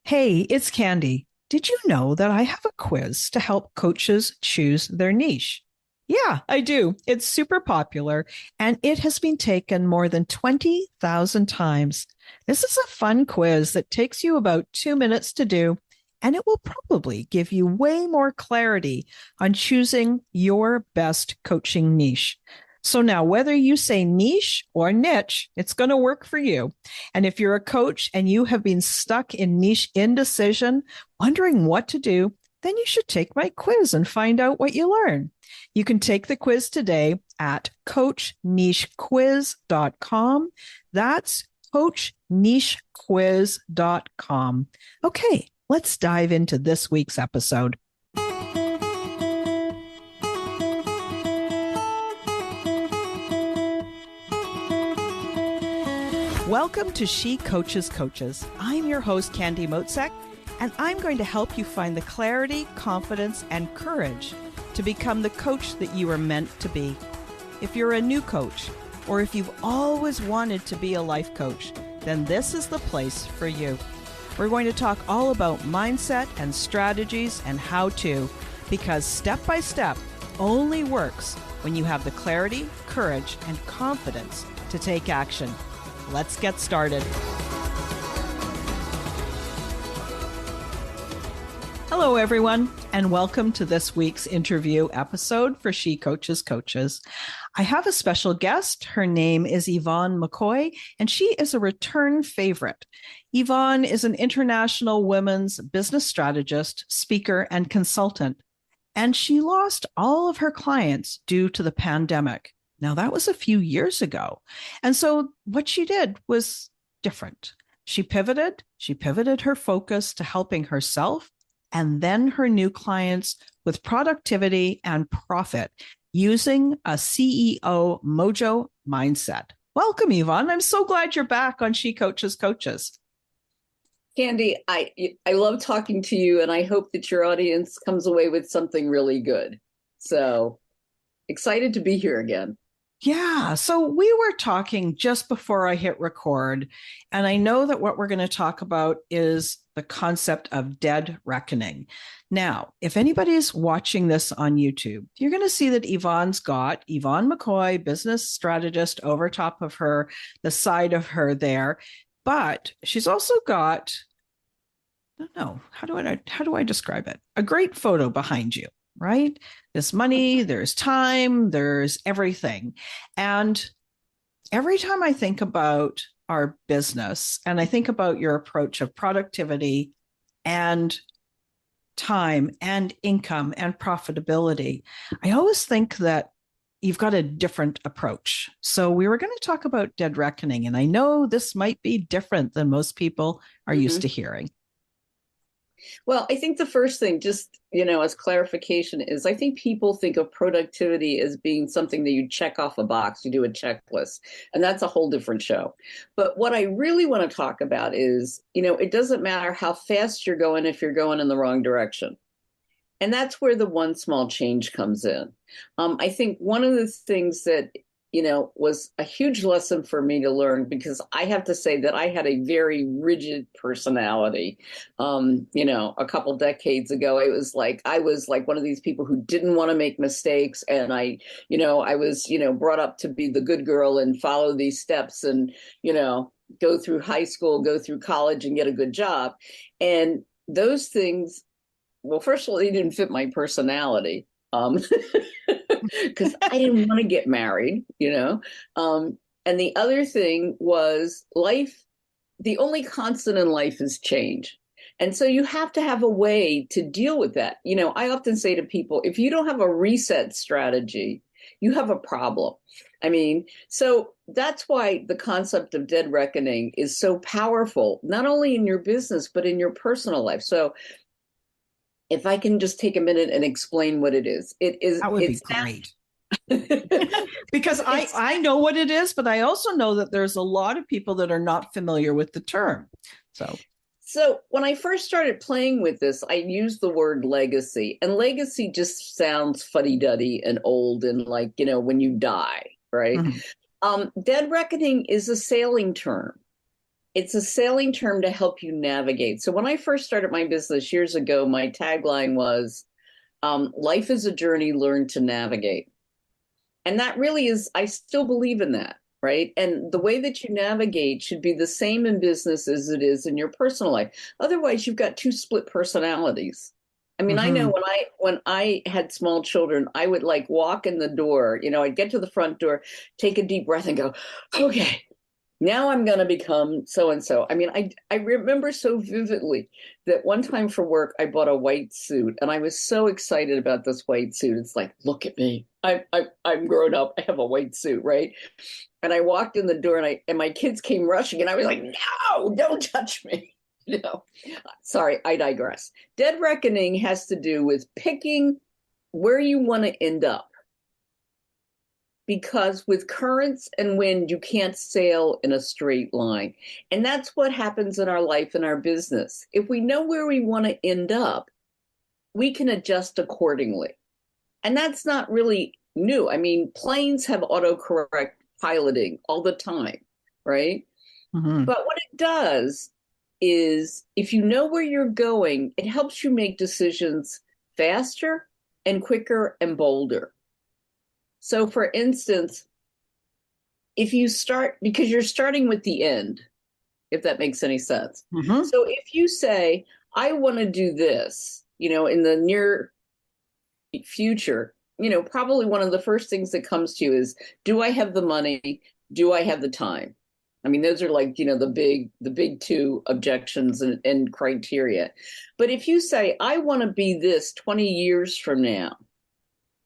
Hey, it's Candy. Did you know that I have a quiz to help coaches choose their niche? Yeah, I do. It's super popular and it has been taken more than 20,000 times. This is a fun quiz that takes you about 2 minutes to do, and it will probably give you way more clarity on choosing your best coaching niche. So now, whether you say niche or niche, it's going to work for you. And if you're a coach and you have been stuck in niche indecision, wondering what to do, then you should take my quiz and find out what you learn. You can take the quiz today at coachnichequiz.com. That's coachnichequiz.com. Okay, let's dive into this week's episode. Welcome to She Coaches Coaches. I'm your host, Candy Motzek, and I'm going to help you find the clarity, confidence, and courage to become the coach that you are meant to be. If you're a new coach, or if you've always wanted to be a life coach, then this is the place for you. We're going to talk all about mindset and strategies and how to, because step by step only works when you have the clarity, courage, and confidence to take action. Let's get started. Hello, everyone, and welcome to this week's interview episode for She Coaches Coaches. I have a special guest. Her name is Yvonne McCoy, and she is a return favorite. Yvonne is an international women's business strategist, speaker, and consultant, and she lost all of her clients due to the pandemic. Now, that was a few years ago. And so what she did was different. She pivoted her focus to helping herself and then her new clients with productivity and profit using a CEO mojo mindset. Welcome, Yvonne. I'm so glad you're back on She Coaches Coaches. Candy, I love talking to you, and I hope that your audience comes away with something really good. So excited to be here again. Yeah. So we were talking just before I hit record, and I know that what we're going to talk about is the concept of dead reckoning. Now, if anybody's watching this on YouTube, you're going to see that Yvonne's got Yvonne McCoy, business strategist, over top of her, the side of her there. But she's also got, I don't know, how do I describe it? A great photo behind you, right? There's money, there's time, there's everything. And every time I think about our business and I think about your approach of productivity and time and income and profitability, I always think that you've got a different approach. So we were going to talk about dead reckoning, and I know this might be different than most people are used to hearing. Well, I think the first thing, just, as clarification is, I think people think of productivity as being something that you check off a box, you do a checklist, and that's a whole different show. But what I really want to talk about is, it doesn't matter how fast you're going if you're going in the wrong direction. And that's where the one small change comes in. I think one of the things that was a huge lesson for me to learn, because I have to say that I had a very rigid personality. A couple decades ago, I was like one of these people who didn't want to make mistakes. And I was, brought up to be the good girl and follow these steps and, go through high school, go through college and get a good job. And those things, well, first of all, they didn't fit my personality. Because I didn't want to get married, And the other thing was life. The only constant in life is change. And so you have to have a way to deal with that. I often say to people, if you don't have a reset strategy, you have a problem. So that's why the concept of dead reckoning is so powerful, not only in your business, but in your personal life. So if I can just take a minute and explain what it is. That would be great. Because I know what it is, but I also know that there's a lot of people that are not familiar with the term. So when I first started playing with this, I used the word legacy. And legacy just sounds fuddy-duddy and old and like, when you die, right? Mm-hmm. Dead reckoning is a sailing term. It's a sailing term to help you navigate. So when I first started my business years ago, my tagline was, life is a journey, learn to navigate. And that really is, I still believe in that, right? And the way that you navigate should be the same in business as it is in your personal life. Otherwise, you've got two split personalities. I mean, I know Mm-hmm. when I had small children, I would like walk in the door, I'd get to the front door, take a deep breath and go, okay, now I'm going to become so and so. I mean, I remember so vividly that one time for work, I bought a white suit and I was so excited about this white suit. It's like, look at me. I'm grown up. I have a white suit, right? And I walked in the door and my kids came rushing and I was like, no, don't touch me. Sorry, I digress. Dead reckoning has to do with picking where you want to end up, because with currents and wind, you can't sail in a straight line. And that's what happens in our life and our business. If we know where we want to end up, we can adjust accordingly. And that's not really new. I mean, planes have autocorrect piloting all the time, right? Mm-hmm. But what it does is if you know where you're going, it helps you make decisions faster and quicker and bolder. So, for instance, if you start, because you're starting with the end, if that makes any sense. Mm-hmm. So, if you say, I want to do this, in the near future, probably one of the first things that comes to you is, do I have the money? Do I have the time? I mean, those are like, the big two objections and criteria. But if you say, I want to be this 20 years from now,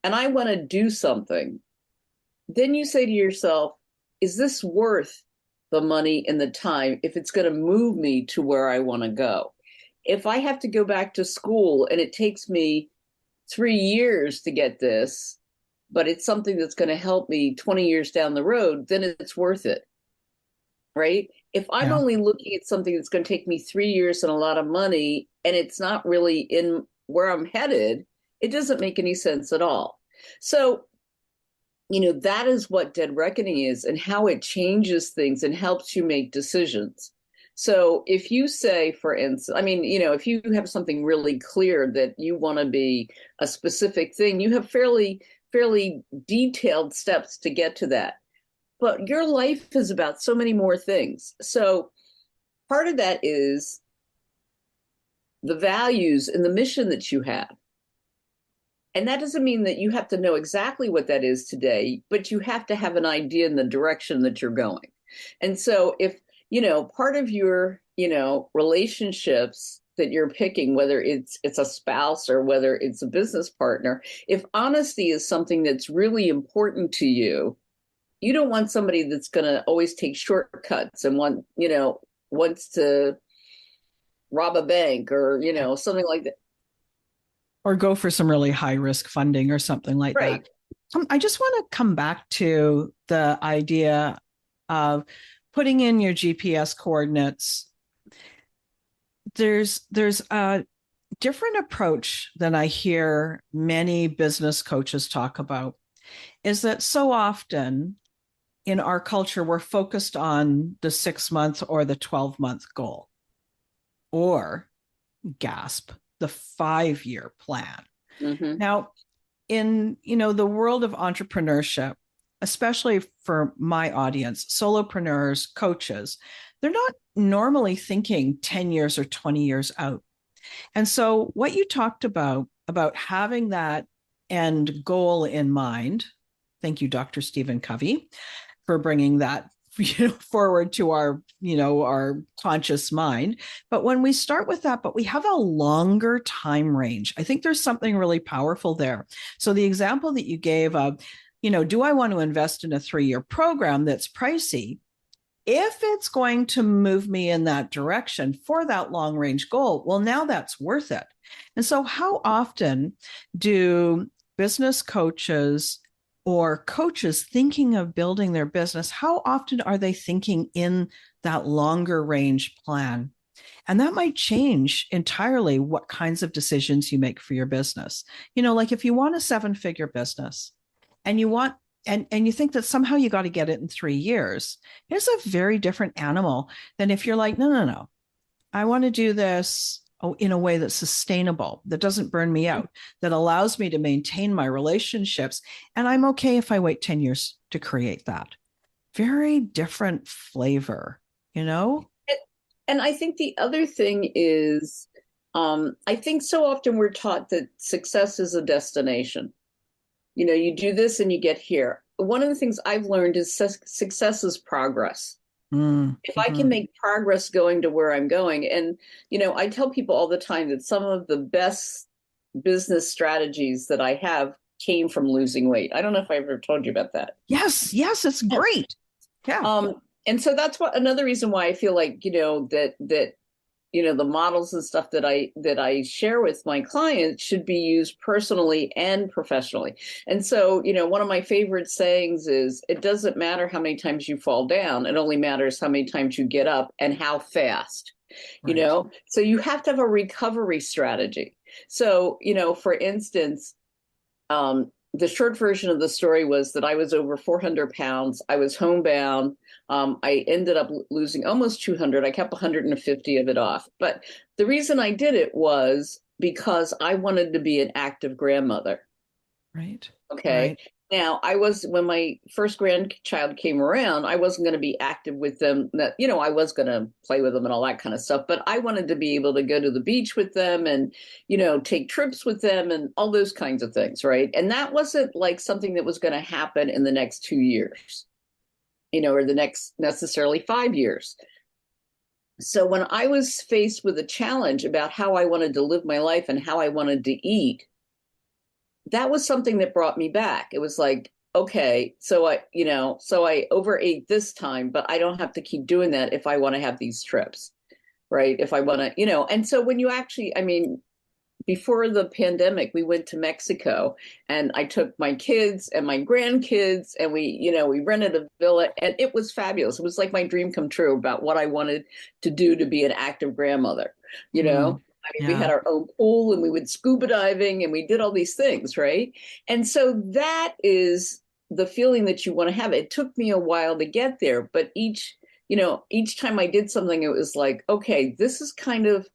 and I want to do something, then you say to yourself, is this worth the money and the time if it's going to move me to where I want to go? If I have to go back to school and it takes me 3 years to get this, but it's something that's going to help me 20 years down the road, then it's worth it, right? If I'm Yeah. only looking at something that's going to take me 3 years and a lot of money, and it's not really in where I'm headed, it doesn't make any sense at all. So, that is what dead reckoning is and how it changes things and helps you make decisions. So if you say, for instance, I mean, if you have something really clear that you want to be a specific thing, you have fairly detailed steps to get to that. But your life is about so many more things. So part of that is the values and the mission that you have. And that doesn't mean that you have to know exactly what that is today, but you have to have an idea in the direction that you're going. And so if, part of your, relationships that you're picking, whether it's a spouse or whether it's a business partner, if honesty is something that's really important to you, you don't want somebody that's going to always take shortcuts and wants to rob a bank or, something like that. Or go for some really high risk funding or something like Right. that. I just want to come back to the idea of putting in your GPS coordinates. There's a different approach than I hear many business coaches talk about, is that so often in our culture, we're focused on the 6 month or the 12-month goal, or gasp, the 5-year plan. Mm-hmm. Now, in the world of entrepreneurship, especially for my audience, solopreneurs, coaches, they're not normally thinking 10 years or 20 years out. And so what you talked about having that end goal in mind, thank you, Dr. Stephen Covey, for bringing that forward to our conscious mind. But when we start with that, but we have a longer time range, I think there's something really powerful there. So the example that you gave of, do I want to invest in a 3-year program that's pricey? If it's going to move me in that direction for that long range goal, well, now that's worth it. And so how often do business coaches or coaches thinking of building their business, how often are they thinking in that longer range plan? And that might change entirely what kinds of decisions you make for your business. Like if you want a 7-figure business and you want and you think that somehow you got to get it in 3 years. It's a very different animal than if you're like, no, no, no, I want to do this in a way that's sustainable, that doesn't burn me out, that allows me to maintain my relationships. And I'm okay if I wait 10 years to create that. Very different flavor, you know? And I think the other thing is, I think so often we're taught that success is a destination. You know, you do this and you get here. One of the things I've learned is success is progress. If I can Mm-hmm. make progress going to where I'm going, and, you know, I tell people all the time that some of the best business strategies that I have came from losing weight. I don't know if I ever told you about that. Yes, yes, it's great. Yeah. And so that's what another reason why I feel like, you know, that you know, the models and stuff that I share with my clients should be used personally and professionally. And so, you know, one of my favorite sayings is, it doesn't matter how many times you fall down, it only matters how many times you get up and how fast. You Right. know, so you have to have a recovery strategy. So, you know, for instance, the short version of the story was that I was over 400 pounds. I was homebound. I ended up losing almost 200. I kept 150 of it off. But the reason I did it was because I wanted to be an active grandmother. Right. Okay. Right. Now, when my first grandchild came around, I wasn't going to be active with them. That, you know, I was going to play with them and all that kind of stuff, but I wanted to be able to go to the beach with them and, you know, take trips with them and all those kinds of things. Right. And that wasn't like something that was going to happen in the next 2 years, you know, or the next necessarily 5 years. So when I was faced with a challenge about how I wanted to live my life and how I wanted to eat, that was something that brought me back. It was like, okay, so I overate this time, but I don't have to keep doing that if I want to have these trips, right? If I want to, you know, and so when you actually, I mean, before the pandemic, we went to Mexico and I took my kids and my grandkids and we rented a villa and it was fabulous. It was like my dream come true about what I wanted to do to be an active grandmother, you know? Mm. I mean, we Yeah. had our own pool and we went scuba diving and we did all these things, right? And so that is the feeling that you want to have. It took me a while to get there, but each time I did something, it was like, okay, this is kind of,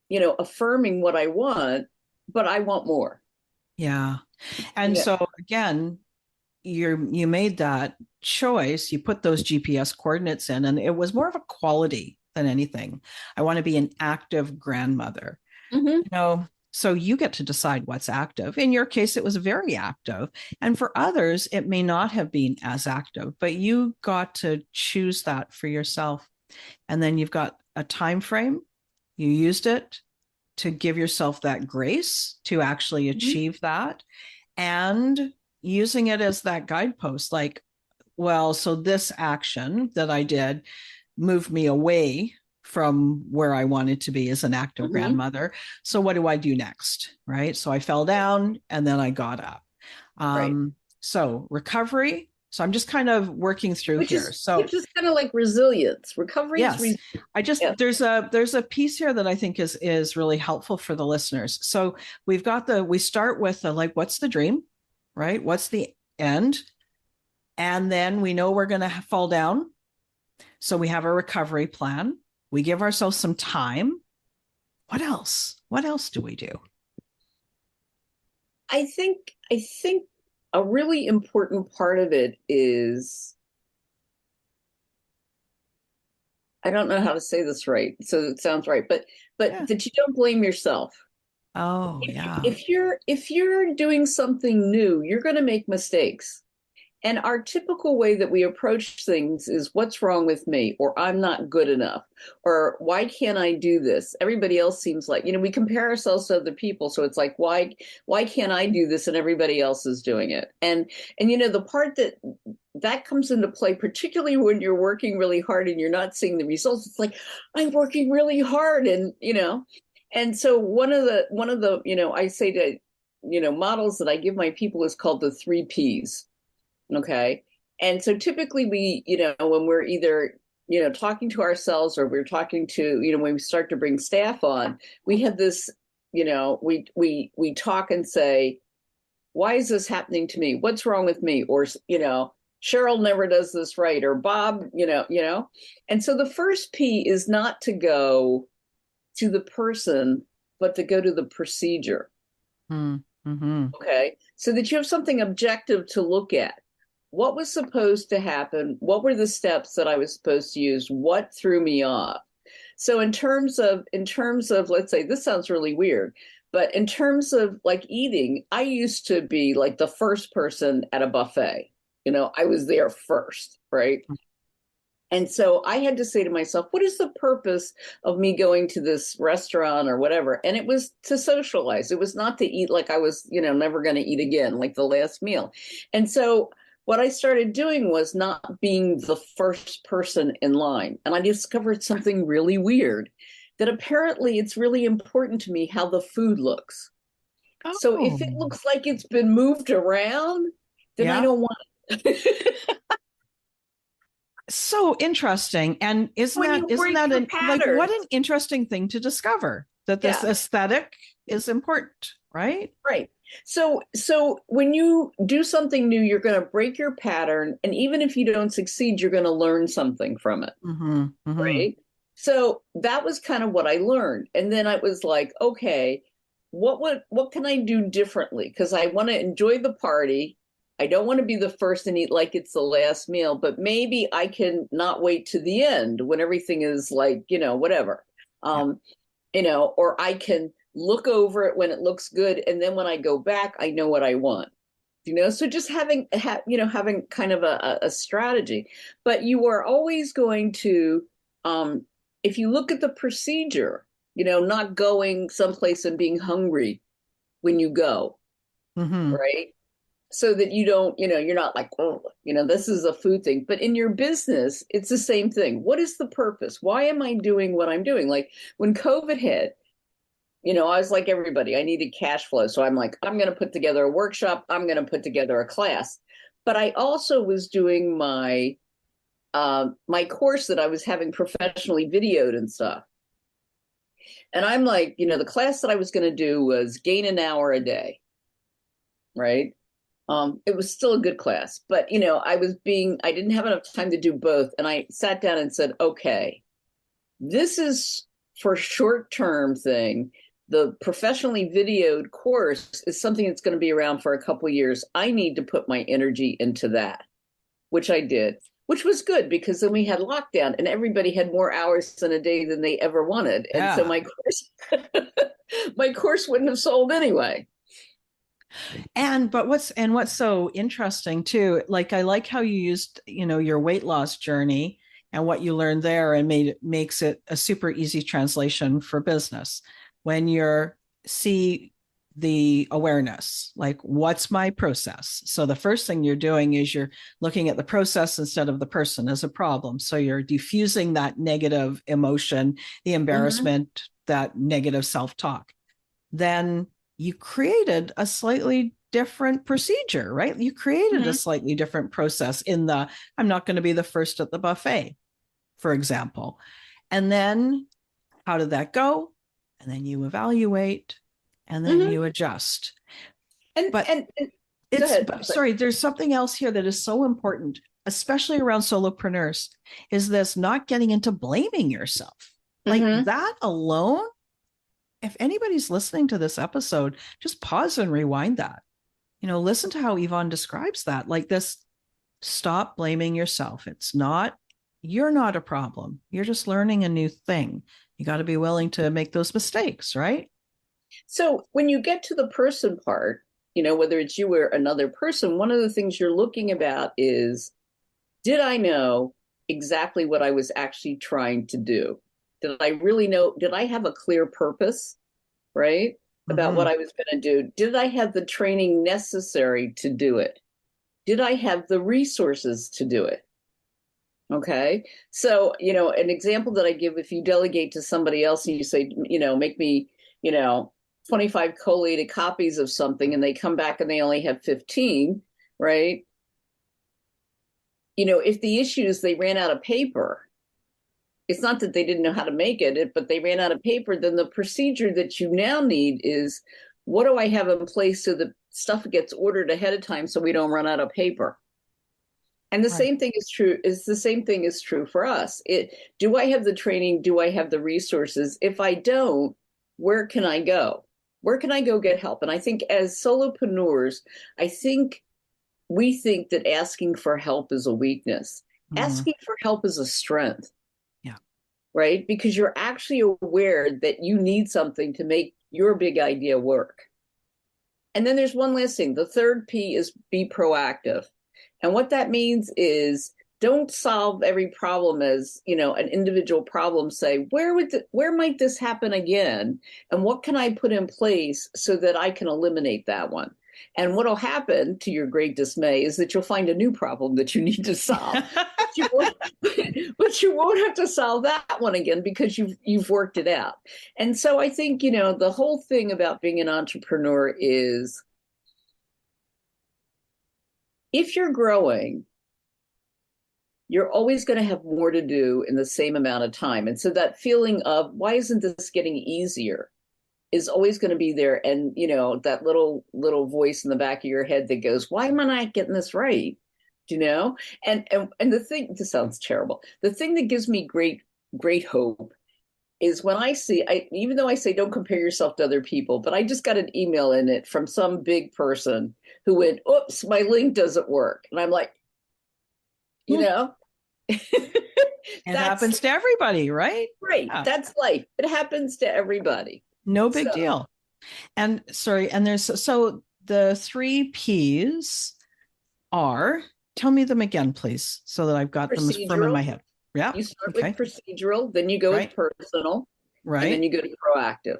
you know, affirming what I want, but I want more. Yeah. And Yeah. so again, you made that choice, you put those GPS coordinates in, and it was more of a quality than anything. I want to be an active grandmother, Mm-hmm. so you get to decide what's active. In your case, it was very active, and for others it may not have been as active, but you got to choose that for yourself. And then you've got a time frame, you used it to give yourself that grace to actually Mm-hmm. achieve that, and using it as that guidepost, like, well, so this action that I did moved me away from where I wanted to be as an active Mm-hmm. grandmother. So what do I do next? Right. So I fell down and then I got up. Right. So recovery. So I'm just kind of working through Which here. is So which is kind of like resilience. Recovery is yes, I just yeah. there's a piece here that I think is really helpful for the listeners. So we start with like, what's the dream, right? What's the end? And then we know we're going to fall down. So we have a recovery plan. We give ourselves some time. What else? What else do we do? I think a really important part of it is, I don't know how to say this right, so it sounds right, but Yeah. that you don't blame yourself. Oh, If, yeah. if you're doing something new, you're going to make mistakes. And our typical way that we approach things is, what's wrong with me? Or I'm not good enough. Or why can't I do this? Everybody else seems like, we compare ourselves to other people. So it's like, why can't I do this and everybody else is doing it? And the part that comes into play, particularly when you're working really hard and you're not seeing the results, it's like, I'm working really hard. And so one of the, I say to, models that I give my people is called the 3 Ps. Okay. And so typically when we're either, talking to ourselves or we're talking to, when we start to bring staff on, we have this, we talk and say, why is this happening to me? What's wrong with me? Or, Cheryl never does this right, or Bob, And so the first P is not to go to the person, but to go to the procedure. Mm-hmm. Okay. So that you have something objective to look at. What was supposed to happen? What were the steps that I was supposed to use? What threw me off? So in terms of, let's say, this sounds really weird, but in terms of like eating, I used to be like the first person at a buffet. I was there first, right? And so I had to say to myself, what is the purpose of me going to this restaurant or whatever? And it was to socialize. It was not to eat like I was, never going to eat again, like the last meal. And so what I started doing was not being the first person in line. And I discovered something really weird, that apparently it's really important to me how the food looks. So if it Oh, looks like it's been moved around, then I yeah. don't want it. So interesting. And isn't When that you isn't break that your like what patterns, an interesting thing to discover that this yeah. aesthetic is important, right? Right. So when you do something new, you're going to break your pattern, and even if you don't succeed, you're going to learn something from it, Mm-hmm. Mm-hmm. right? So that was kind of what I learned. And then I was like, okay, what can I do differently? Because I want to enjoy the party. I don't want to be the first and eat like it's the last meal, but maybe I can not wait to the end when everything is like, whatever. Yeah. Um, or I can look over it when it looks good, and then when I go back, I know what I want. So just having kind of a strategy. But you are always going to, if you look at the procedure, not going someplace and being hungry when you go, Mm-hmm. right? So that you don't, you're not like, oh, this is a food thing. But in your business, it's the same thing. What is the purpose? Why am I doing what I'm doing? Like when COVID hit, I was like everybody, I needed cash flow. So I'm like, I'm going to put together a workshop. I'm going to put together a class. But I also was doing my course that I was having professionally videoed and stuff. And I'm like, the class that I was going to do was gain an hour a day, right? It was still a good class, but I didn't have enough time to do both. And I sat down and said, okay, this is for short-term thing. The professionally videoed course is something that's going to be around for a couple of years. I need to put my energy into that, which I did, which was good because then we had lockdown and everybody had more hours in a day than they ever wanted. And so Yeah. my course wouldn't have sold anyway. But what's so interesting too, like I like how you used, your weight loss journey and what you learned there and makes it a super easy translation for business. When you're see the awareness, like what's my process? So the first thing you're doing is you're looking at the process instead of the person as a problem. So you're diffusing that negative emotion, the Mm-hmm. embarrassment, that negative self-talk. Then you created a slightly different procedure, right? You created a Mm-hmm. slightly different process in the I'm not going to be the first at the buffet, for example. And then how did that go? And then you evaluate and then Mm-hmm. you adjust. And, But and and go it's, ahead. Sorry. sorry, there's something else here that is so important, especially around solopreneurs, is this not getting into blaming yourself. Like Mm-hmm. that alone, if anybody's listening to this episode, just pause and rewind that. Listen to how Yvonne describes that. Like this, stop blaming yourself. You're not a problem. You're just learning a new thing. You got to be willing to make those mistakes, right? So when you get to the person part, whether it's you or another person, one of the things you're looking about is, did I know exactly what I was actually trying to do? Did I really know? Did I have a clear purpose, right? About what Mm-hmm. I was going to do? Did I have the training necessary to do it? Did I have the resources to do it? Okay. So, an example that I give, if you delegate to somebody else and you say, make me, you know, 25 collated copies of something and they come back and they only have 15, right? If the issue is they ran out of paper, it's not that they didn't know how to make it, but they ran out of paper, then the procedure that you now need is, what do I have in place stuff gets ordered ahead of time so we don't run out of paper. And the Right. same thing is true, for us. Do I have the training? Do I have the resources? If I don't, where can I go? Where can I go get help? And I think as solopreneurs, I think we think that asking for help is a weakness. Mm-hmm. Asking for help is a strength, Yeah. right? Because you're actually aware that you need something to make your big idea work. And then there's one last thing. The third P is be proactive. And what that means is don't solve every problem as, an individual problem. Say, where might this happen again? And what can I put in place so that I can eliminate that one? And what'll happen, to your great dismay, is that you'll find a new problem that you need to solve. But you won't have to solve that one again because you've worked it out. And so I think, the whole thing about being an entrepreneur is, if you're growing, you're always going to have more to do in the same amount of time. And so that feeling of, why isn't this getting easier, is always going to be there. And, that little voice in the back of your head that goes, why am I not getting this right? And the thing, this sounds terrible. The thing that gives me great hope is when even though I say don't compare yourself to other people, but I just got an email in it from some big person who went, oops, my link doesn't work. And I'm like, It happens to everybody, right? Right. Yeah. That's life. It happens to everybody. No big deal. And sorry, and so the three P's are, tell me them again, please, so that I've got them as firm in my head. Yeah. You start with procedural, then you go with personal, and then you go to proactive.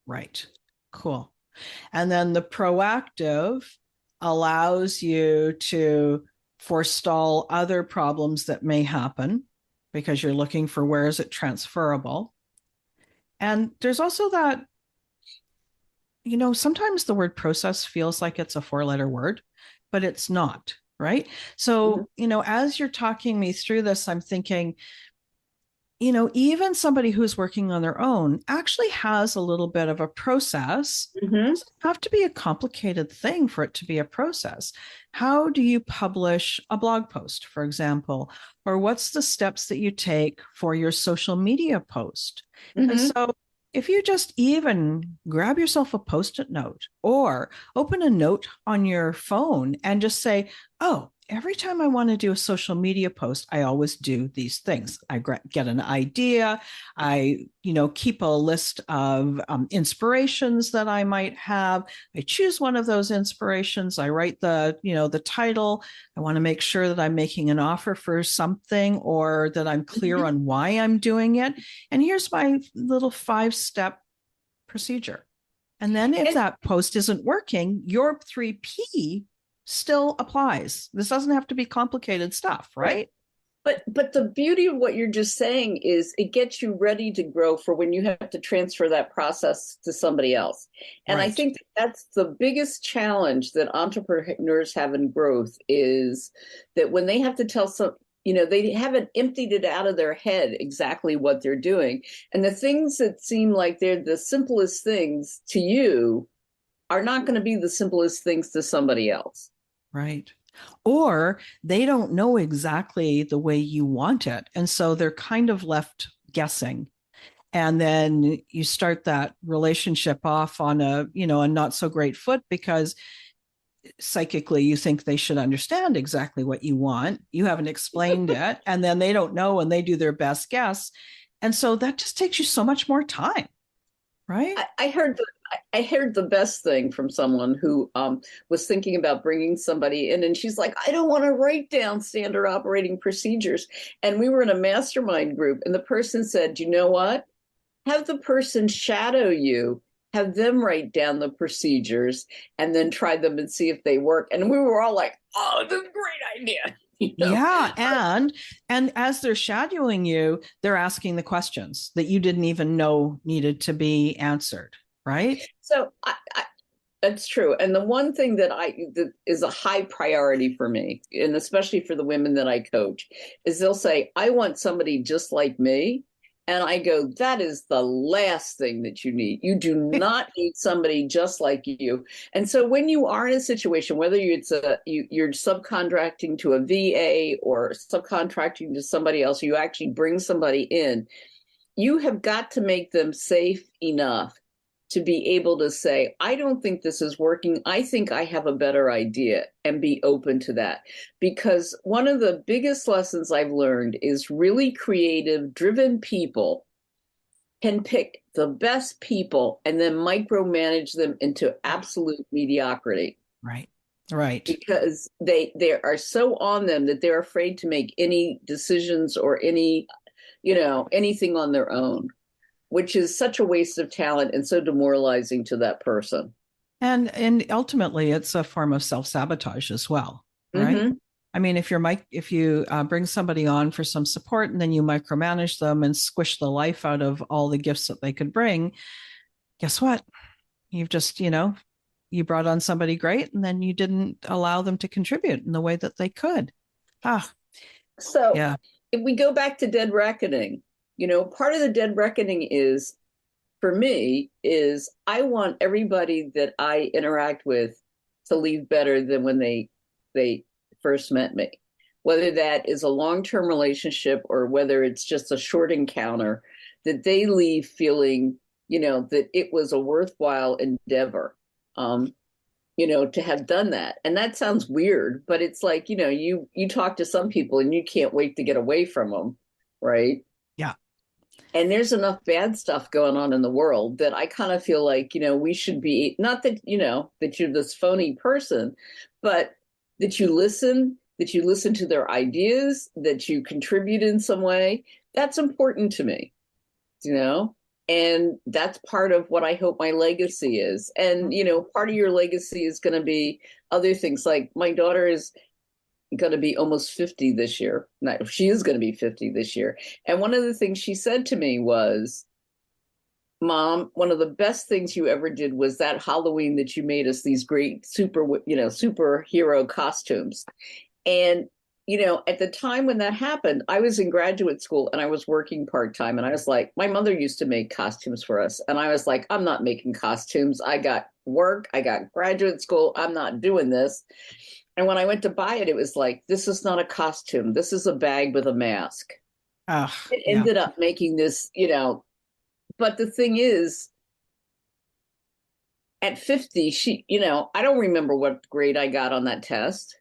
Right. Cool. And then the proactive allows you to forestall other problems that may happen because you're looking for where is it transferable. And there's also that, sometimes the word process feels like it's a 4-letter word, but it's not, right? So, as you're talking me through this, I'm thinking, even somebody who's working on their own actually has a little bit of a process. It doesn't have to be a complicated thing for it to be a process. How do you publish a blog post, for example? Or what's the steps that you take for your social media post? And so if you just even grab yourself a Post-it note or open a note on your phone and just say, oh, every time I want to do a social media post, I always do these things. I get an idea. I, keep a list of inspirations that I might have. I choose one of those inspirations. I write the title. I want to make sure that I'm making an offer for something or that I'm clear on why I'm doing it. And here's my little 5-step procedure. And then if that post isn't working, your 3P still applies. This doesn't have to be complicated stuff, right? But the beauty of what you're just saying is it gets you ready to grow for when you have to transfer that process to somebody else. And I think that's the biggest challenge that entrepreneurs have in growth, is that when they have to tell they haven't emptied it out of their head exactly what they're doing. And the things that seem like they're the simplest things to you are not going to be the simplest things to somebody else. Right. Or they don't know exactly the way you want it. And so they're kind of left guessing. And then you start that relationship off on a not so great foot because psychically you think they should understand exactly what you want. You haven't explained it. And then they don't know and they do their best guess. And so that just takes you so much more time. Right. I heard the best thing from someone who was thinking about bringing somebody in, and she's like, I don't want to write down standard operating procedures. And we were in a mastermind group, and the person said, you know what? Have the person shadow you, have them write down the procedures, and then try them and see if they work. And we were all like, oh, that's a great idea. Yeah. And as they're shadowing you, they're asking the questions that you didn't even know needed to be answered. Right. So that's true. And the one thing that is a high priority for me, and especially for the women that I coach, is they'll say, I want somebody just like me. And I go, that is the last thing that you need. You do not need somebody just like you. And so when you are in a situation, whether you're subcontracting to a VA or subcontracting to somebody else, you actually bring somebody in, you have got to make them safe enough to be able to say, I don't think this is working. I think I have a better idea, and be open to that. Because one of the biggest lessons I've learned is really creative, driven people can pick the best people and then micromanage them into absolute mediocrity. Right. Right. Because they are so on them that they're afraid to make any decisions or anything on their own, which is such a waste of talent and so demoralizing to that person. And ultimately, it's a form of self-sabotage as well, right? Mm-hmm. I mean, if you bring somebody on for some support and then you micromanage them and squish the life out of all the gifts that they could bring, guess what? You've just, you brought on somebody great and then you didn't allow them to contribute in the way that they could. Ah, So yeah. if we go back to dead reckoning, part of the dead reckoning is, for me, is I want everybody that I interact with to leave better than when they first met me. Whether that is a long-term relationship or whether it's just a short encounter, that they leave feeling, that it was a worthwhile endeavor. To have done that. And that sounds weird, but it's like, you talk to some people and you can't wait to get away from them, right? Yeah. And there's enough bad stuff going on in the world that I kind of feel like, we should be, not that, that you're this phony person, but that you listen to their ideas, that you contribute in some way. That's important to me, you know? And that's part of what I hope my legacy is. And, part of your legacy is going to be other things. Like my daughter is going to be almost 50 this year. No, she is going to be 50 this year. And one of the things she said to me was, Mom, one of the best things you ever did was that Halloween that you made us these great superhero costumes. And, at the time when that happened, I was in graduate school and I was working part-time. And I was like, my mother used to make costumes for us. And I was like, I'm not making costumes. I got work. I got graduate school. I'm not doing this. And when I went to buy it, it was like, this is not a costume. This is a bag with a mask. It Yeah. ended up making this, but the thing is, at 50, I don't remember what grade I got on that test,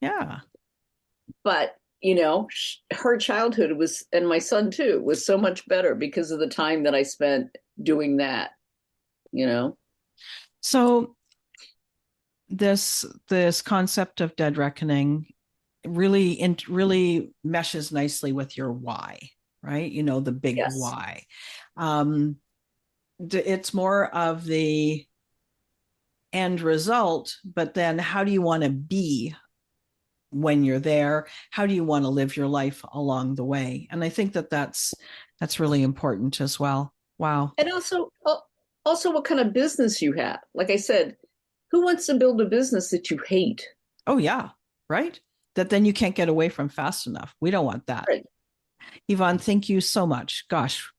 Yeah. but, her childhood was, and my son too, was so much better because of the time that I spent doing that, So this concept of dead reckoning really meshes nicely with your why, right? The big Yes. why. It's more of the end result, but then how do you want to be when you're there? How do you want to live your life along the way? And I think that's really important as well. Wow. And also what kind of business you have. Like I said, who wants to build a business that you hate? Oh yeah, right. That then you can't get away from fast enough. We don't want that. Right. Yvonne, thank you so much. Gosh,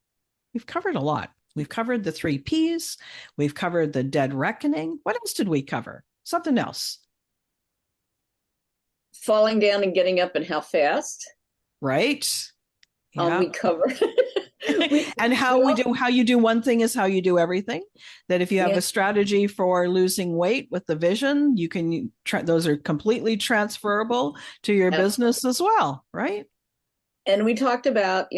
we've covered a lot. We've covered the 3 Ps. We've covered the dead reckoning. What else did we cover? Something else. Falling down and getting up and how fast. Right. Yeah. We cover. And how you do one thing is how you do everything. That if you have a strategy for losing weight with the vision, you can those are completely transferable to your business as well, right? And we talked about,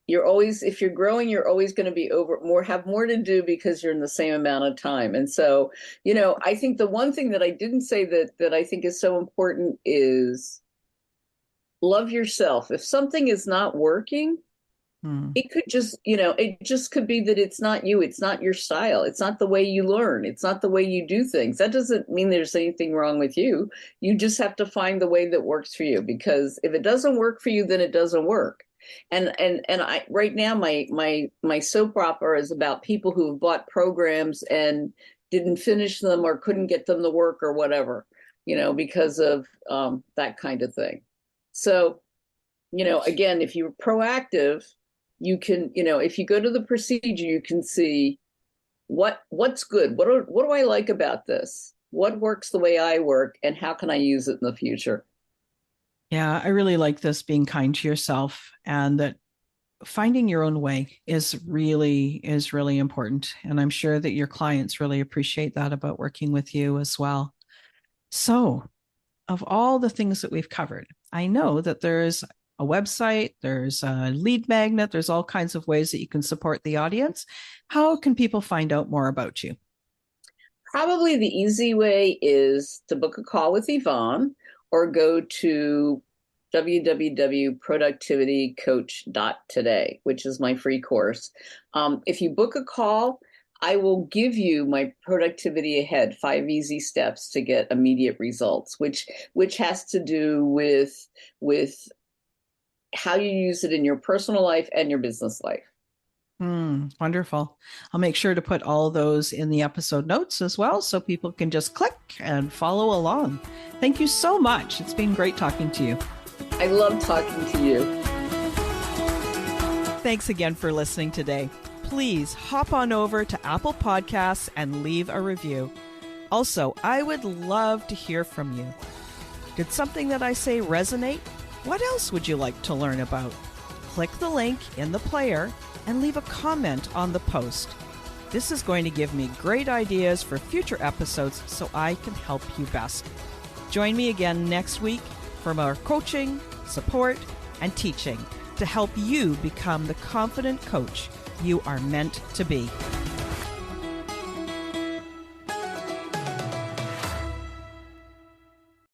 you're always, if you're growing, you're always going to be have more to do because you're in the same amount of time. And so, I think the one thing that I didn't say that I think is so important is love yourself. If something is not working, it could just, it just could be that it's not you. It's not your style. It's not the way you learn. It's not the way you do things. That doesn't mean there's anything wrong with you. You just have to find the way that works for you, because if it doesn't work for you, then it doesn't work. And I right now my soap opera is about people who have bought programs and didn't finish them or couldn't get them to work or whatever, because of that kind of thing. So, again, if you're proactive, you can, if you go to the procedure, you can see what's good. What do I like about this? What works the way I work, and how can I use it in the future? Yeah, I really like this, being kind to yourself, and that finding your own way is really important. And I'm sure that your clients really appreciate that about working with you as well. So, of all the things that we've covered, I know that there's a website, there's a lead magnet, there's all kinds of ways that you can support the audience. How can people find out more about you? Probably the easy way is to book a call with Yvonne or go to www.productivitycoach.today, which is my free course. If you book a call, I will give you my productivity ahead, 5 easy steps to get immediate results, which has to do with how you use it in your personal life and your business life. Wonderful. I'll make sure to put all those in the episode notes as well, so people can just click and follow along. Thank you so much. It's been great talking to you. I love talking to you. Thanks again for listening today. Please hop on over to Apple Podcasts and leave a review. Also, I would love to hear from you. Did something that I say resonate? What else would you like to learn about? Click the link in the player and leave a comment on the post. This is going to give me great ideas for future episodes so I can help you best. Join me again next week for more coaching, support, and teaching to help you become the confident coach you are meant to be.